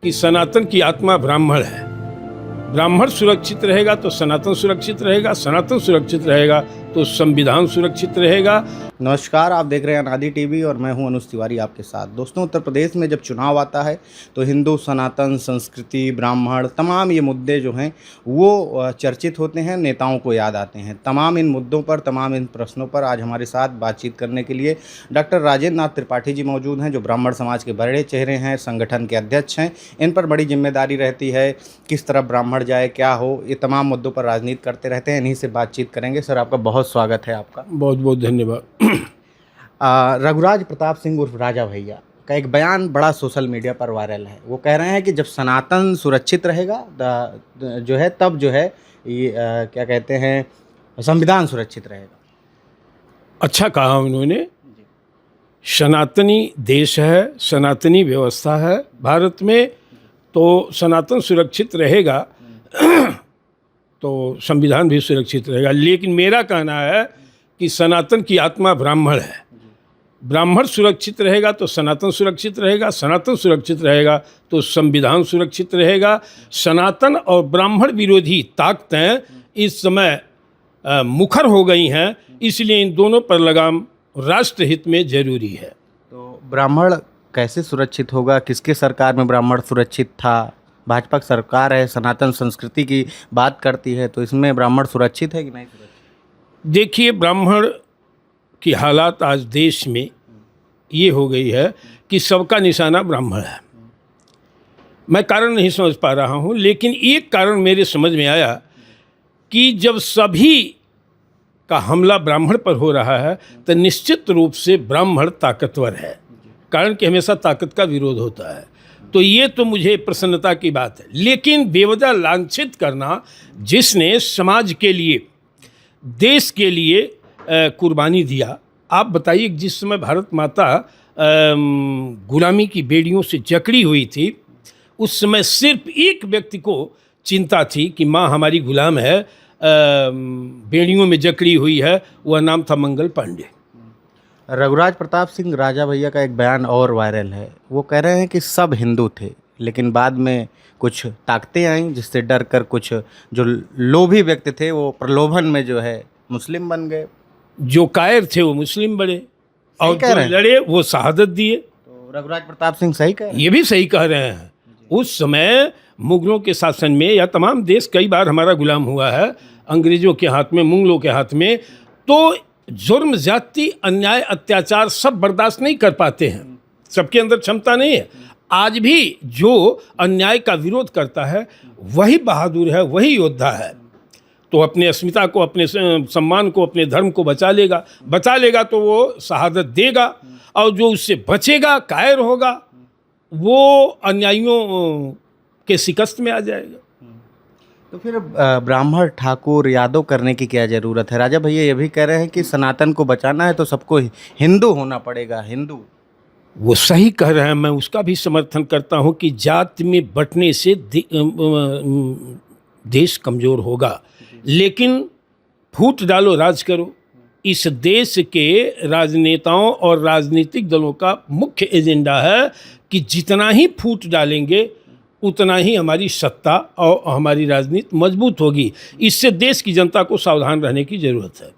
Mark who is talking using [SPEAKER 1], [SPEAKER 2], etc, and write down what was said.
[SPEAKER 1] कि सनातन की आत्मा ब्राह्मण है। ब्राह्मण सुरक्षित रहेगा तो सनातन सुरक्षित रहेगा, सनातन सुरक्षित रहेगा तो संविधान सुरक्षित रहेगा।
[SPEAKER 2] नमस्कार, आप देख रहे हैं अनादि टीवी और मैं हूं अनुज तिवारी आपके साथ। दोस्तों, उत्तर प्रदेश में जब चुनाव आता है तो हिंदू, सनातन, संस्कृति, ब्राह्मण, तमाम ये मुद्दे जो हैं वो चर्चित होते हैं, नेताओं को याद आते हैं। तमाम इन मुद्दों पर, तमाम इन प्रश्नों पर आज हमारे साथ बातचीत करने के लिए डॉक्टर राजेंद्र नाथ त्रिपाठी जी मौजूद हैं, जो ब्राह्मण समाज के बड़े चेहरे हैं, संगठन के अध्यक्ष हैं। इन पर बड़ी जिम्मेदारी रहती है, किस तरफ ब्राह्मण जाए, क्या हो, ये तमाम मुद्दों पर राजनीति करते रहते हैं। इन्हीं से बातचीत करेंगे। सर, आपका बहुत स्वागत है। आपका
[SPEAKER 1] बहुत बहुत धन्यवाद।
[SPEAKER 2] रघुराज प्रताप सिंह उर्फ राजा भैया का एक बयान बड़ा सोशल मीडिया पर वायरल है। वो कह रहे हैं कि जब सनातन सुरक्षित रहेगा जो है, तब जो है ये क्या कहते हैं, संविधान सुरक्षित रहेगा।
[SPEAKER 1] अच्छा कहा उन्होंने। सनातनी देश है, सनातनी व्यवस्था है भारत में, तो सनातन सुरक्षित रहेगा तो संविधान भी सुरक्षित रहेगा। लेकिन मेरा कहना है कि सनातन की आत्मा ब्राह्मण है। ब्राह्मण सुरक्षित रहेगा तो सनातन सुरक्षित रहेगा, सनातन सुरक्षित रहेगा तो संविधान सुरक्षित रहेगा। सनातन और ब्राह्मण विरोधी ताकतें इस समय मुखर हो गई हैं, इसलिए इन दोनों पर लगाम राष्ट्रहित में जरूरी है।
[SPEAKER 2] तो ब्राह्मण कैसे सुरक्षित होगा? किसके सरकार में ब्राह्मण सुरक्षित था? भाजपा की सरकार है, सनातन संस्कृति की बात करती है, तो इसमें ब्राह्मण सुरक्षित है कि नहीं सुरक्षित?
[SPEAKER 1] देखिए, ब्राह्मण की हालात आज देश में ये हो गई है कि सबका निशाना ब्राह्मण है। मैं कारण नहीं समझ पा रहा हूँ, लेकिन एक कारण मेरे समझ में आया कि जब सभी का हमला ब्राह्मण पर हो रहा है तो निश्चित रूप से ब्राह्मण ताकतवर है, कारण कि हमेशा ताकत का विरोध होता है। तो ये तो मुझे प्रसन्नता की बात है। लेकिन बेवजह लांछित करना, जिसने समाज के लिए, देश के लिए कुर्बानी दिया, आप बताइए, जिस समय भारत माता गुलामी की बेड़ियों से जकड़ी हुई थी, उस समय सिर्फ एक व्यक्ति को चिंता थी कि माँ हमारी गुलाम है, बेड़ियों में जकड़ी हुई है, वह नाम था मंगल पांडे।
[SPEAKER 2] रघुराज प्रताप सिंह राजा भैया का एक बयान और वायरल है। वो कह रहे हैं कि सब हिंदू थे, लेकिन बाद में कुछ ताकतें आईं जिससे डर कर कुछ जो लोभी व्यक्ति थे वो प्रलोभन में जो है मुस्लिम बन गए।
[SPEAKER 1] जो कायर थे वो मुस्लिम बने और जो लड़े वो शहादत दिए।
[SPEAKER 2] तो रघुराज प्रताप सिंह सही कह रहे हैं?
[SPEAKER 1] ये भी सही कह रहे हैं। उस समय मुगलों के शासन में, या तमाम देश कई बार हमारा गुलाम हुआ है, अंग्रेजों के हाथ में, मुगलों के हाथ में, तो जुर्म, ज्यादती, अन्याय, अत्याचार सब बर्दाश्त नहीं कर पाते हैं। सबके अंदर क्षमता नहीं है। आज भी जो अन्याय का विरोध करता है वही बहादुर है, वही योद्धा है। तो अपने अस्मिता को, अपने सम्मान को, अपने धर्म को बचा लेगा तो वो शहादत देगा, और जो उससे बचेगा, कायर होगा, वो अन्यायियों के शिकस्त में आ जाएगा।
[SPEAKER 2] तो फिर ब्राह्मण, ठाकुर, यादव करने की क्या ज़रूरत है? राजा भैया ये भी कह रहे हैं कि सनातन को बचाना है तो सबको हिंदू होना पड़ेगा। हिंदू
[SPEAKER 1] वो सही कह रहे हैं, मैं उसका भी समर्थन करता हूँ कि जाति में बंटने से देश कमज़ोर होगा। लेकिन फूट डालो, राज करो। इस देश के राजनेताओं और राजनीतिक दलों का मुख्य एजेंडा है कि जितना ही फूट डालेंगे उतना ही हमारी सत्ता और हमारी राजनीति मजबूत होगी। इससे देश की जनता को सावधान रहने की ज़रूरत है।